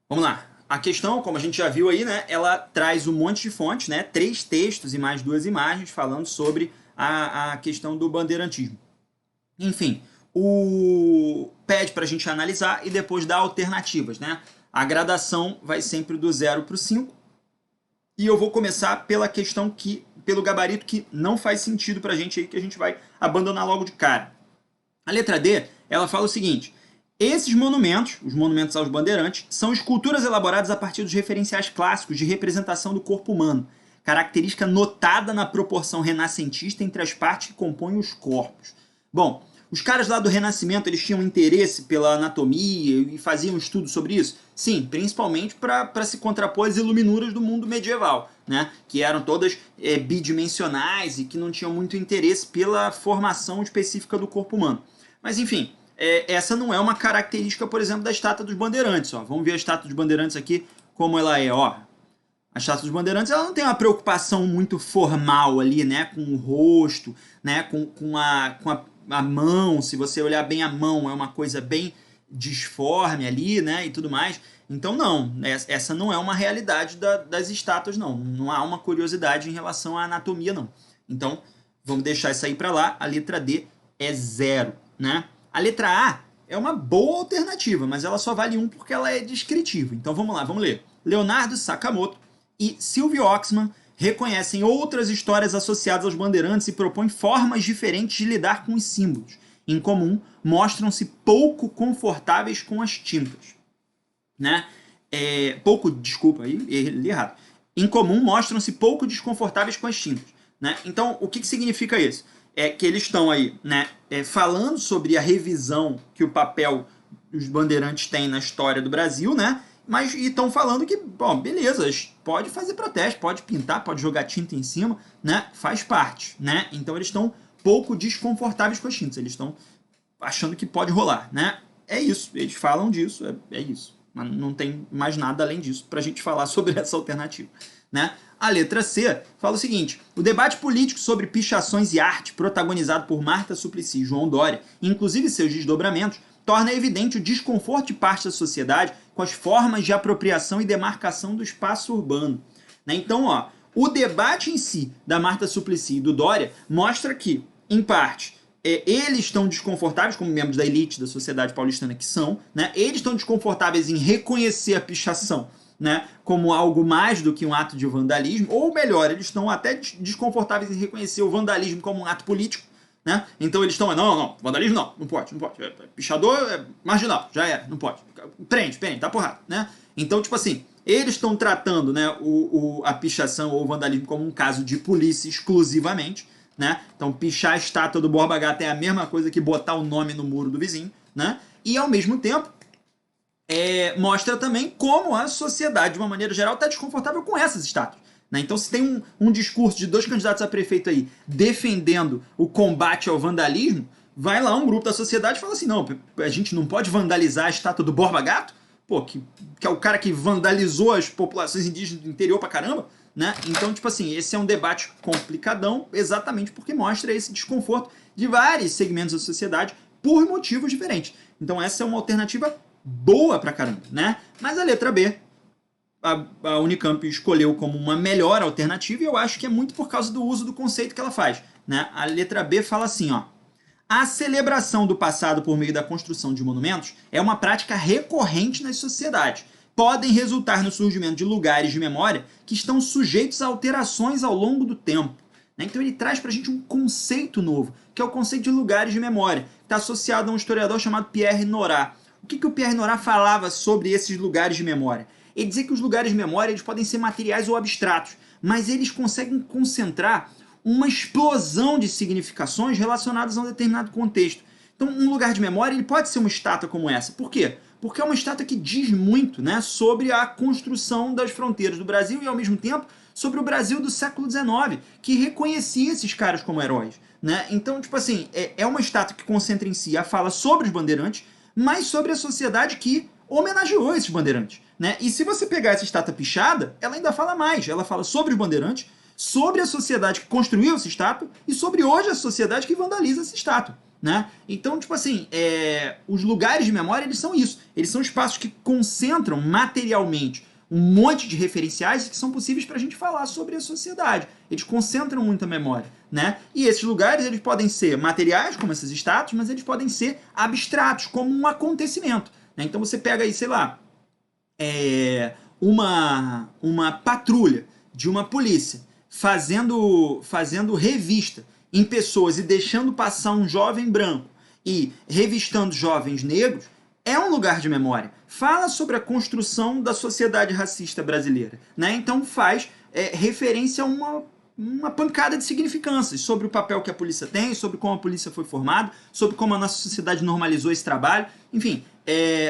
Vamos lá. A questão, como a gente já viu aí, né, ela traz um monte de fontes, né, 3 textos e mais 2 imagens falando sobre a questão do bandeirantismo. Enfim, pede para a gente analisar e depois dar alternativas, né? A gradação vai sempre do 0 para o 5. E eu vou começar pela questão pelo gabarito que não faz sentido para a gente aí, que a gente vai abandonar logo de cara. A letra D, ela fala o seguinte: esses monumentos, os monumentos aos bandeirantes, são esculturas elaboradas a partir dos referenciais clássicos de representação do corpo humano, característica notada na proporção renascentista entre as partes que compõem os corpos. Bom, os caras lá do Renascimento, eles tinham interesse pela anatomia e faziam um estudo sobre isso? Sim, principalmente para se contrapor às iluminuras do mundo medieval, né? Que eram todas bidimensionais e que não tinham muito interesse pela formação específica do corpo humano. Mas enfim, essa não é uma característica, por exemplo, da estátua dos bandeirantes. Ó. Vamos ver a estátua dos bandeirantes aqui, como ela é. Ó. A estátua dos bandeirantes ela não tem uma preocupação muito formal ali, né? Com o rosto, né? Com a mão. Se você olhar bem a mão, é uma coisa bem disforme ali, né? E tudo mais. Então, não. Essa não é uma realidade das estátuas, não. Não há uma curiosidade em relação à anatomia, não. Então, vamos deixar isso aí para lá. A letra D é 0, né? A letra A é uma boa alternativa, mas ela só vale 1 porque ela é descritiva. Então vamos lá, vamos ler. Leonardo Sakamoto e Sylvie Oxman reconhecem outras histórias associadas aos bandeirantes e propõem formas diferentes de lidar com os símbolos. Em comum, mostram-se pouco confortáveis com as tintas. Né? Desculpa, aí li errado. Em comum, mostram-se pouco desconfortáveis com as tintas. Né? Então, o que significa isso? É que eles estão aí, né, falando sobre a revisão que o papel dos bandeirantes tem na história do Brasil, né? Mas estão falando que, bom, beleza, pode fazer protesto, pode pintar, pode jogar tinta em cima, né? Faz parte, né? Então eles estão pouco desconfortáveis com as tintas, eles estão achando que pode rolar, né? É isso, eles falam disso, é isso. Mas não tem mais nada além disso para a gente falar sobre essa alternativa, né? A letra C fala o seguinte: o debate político sobre pichações e arte, protagonizado por Marta Suplicy e João Dória, inclusive seus desdobramentos, torna evidente o desconforto de parte da sociedade com as formas de apropriação e demarcação do espaço urbano. Né? Então, ó, o debate em si da Marta Suplicy e do Dória mostra que, em parte, eles estão desconfortáveis, como membros da elite da sociedade paulistana que são, né? Eles estão desconfortáveis em reconhecer a pichação, né, como algo mais do que um ato de vandalismo, ou melhor, eles estão até desconfortáveis em reconhecer o vandalismo como um ato político, né? Então eles estão, não, vandalismo não pode. Pichador é marginal, já era, não pode. Prende, tá porrada, né? Então, tipo assim, eles estão tratando, né, a pichação ou o vandalismo como um caso de polícia exclusivamente, né? Então, pichar a estátua do Borba Gato é a mesma coisa que botar o nome no muro do vizinho, né? E ao mesmo tempo, mostra também como a sociedade, de uma maneira geral, está desconfortável com essas estátuas. Né? Então, se tem um discurso de 2 candidatos a prefeito aí defendendo o combate ao vandalismo, vai lá um grupo da sociedade e fala assim: não, a gente não pode vandalizar a estátua do Borba Gato, pô, que é o cara que vandalizou as populações indígenas do interior pra caramba. Né? Então, tipo assim, esse é um debate complicadão, exatamente porque mostra esse desconforto de vários segmentos da sociedade por motivos diferentes. Então, essa é uma alternativa boa pra caramba, né? Mas a letra B, a Unicamp escolheu como uma melhor alternativa, e eu acho que é muito por causa do uso do conceito que ela faz, né? A letra B fala assim, ó: a celebração do passado por meio da construção de monumentos é uma prática recorrente nas sociedades. Podem resultar no surgimento de lugares de memória que estão sujeitos a alterações ao longo do tempo. Então ele traz para a gente um conceito novo, que é o conceito de lugares de memória, que está associado a um historiador chamado Pierre Nora. O que o Pierre Nora falava sobre esses lugares de memória? Ele dizia que os lugares de memória eles podem ser materiais ou abstratos, mas eles conseguem concentrar uma explosão de significações relacionadas a um determinado contexto. Então, um lugar de memória ele pode ser uma estátua como essa. Por quê? Porque é uma estátua que diz muito, né, sobre a construção das fronteiras do Brasil e, ao mesmo tempo, sobre o Brasil do século XIX, que reconhecia esses caras como heróis. Né? Então, tipo assim, é uma estátua que concentra em si a fala sobre os bandeirantes, mas sobre a sociedade que homenageou esses bandeirantes. Né? E se você pegar essa estátua pichada, ela ainda fala mais. Ela fala sobre os bandeirantes, sobre a sociedade que construiu essa estátua e sobre hoje a sociedade que vandaliza essa estátua. né? Então, tipo assim, os lugares de memória, eles são isso. Eles são espaços que concentram materialmente um monte de referenciais que são possíveis para a gente falar sobre a sociedade. Eles concentram muita memória, né? E esses lugares, eles podem ser materiais, como essas estátuas, mas eles podem ser abstratos, como um acontecimento, né? Então você pega aí, sei lá, uma patrulha de uma polícia fazendo revista em pessoas e deixando passar um jovem branco e revistando jovens negros, é um lugar de memória. Fala sobre a construção da sociedade racista brasileira, né? Então faz referência a uma pancada de significâncias sobre o papel que a polícia tem, sobre como a polícia foi formada, sobre como a nossa sociedade normalizou esse trabalho. Enfim,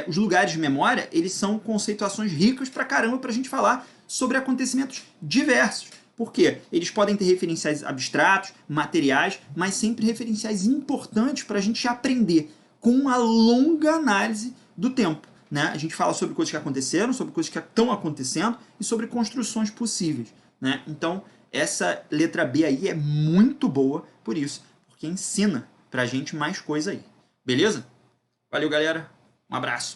os lugares de memória, eles são conceituações ricas pra caramba pra gente falar sobre acontecimentos diversos. Por quê? Eles podem ter referenciais abstratos, materiais, mas sempre referenciais importantes para a gente aprender com uma longa análise do tempo, né? A gente fala sobre coisas que aconteceram, sobre coisas que estão acontecendo e sobre construções possíveis, né? Então, essa letra B aí é muito boa por isso, porque ensina pra gente mais coisa aí. Beleza? Valeu, galera. Um abraço.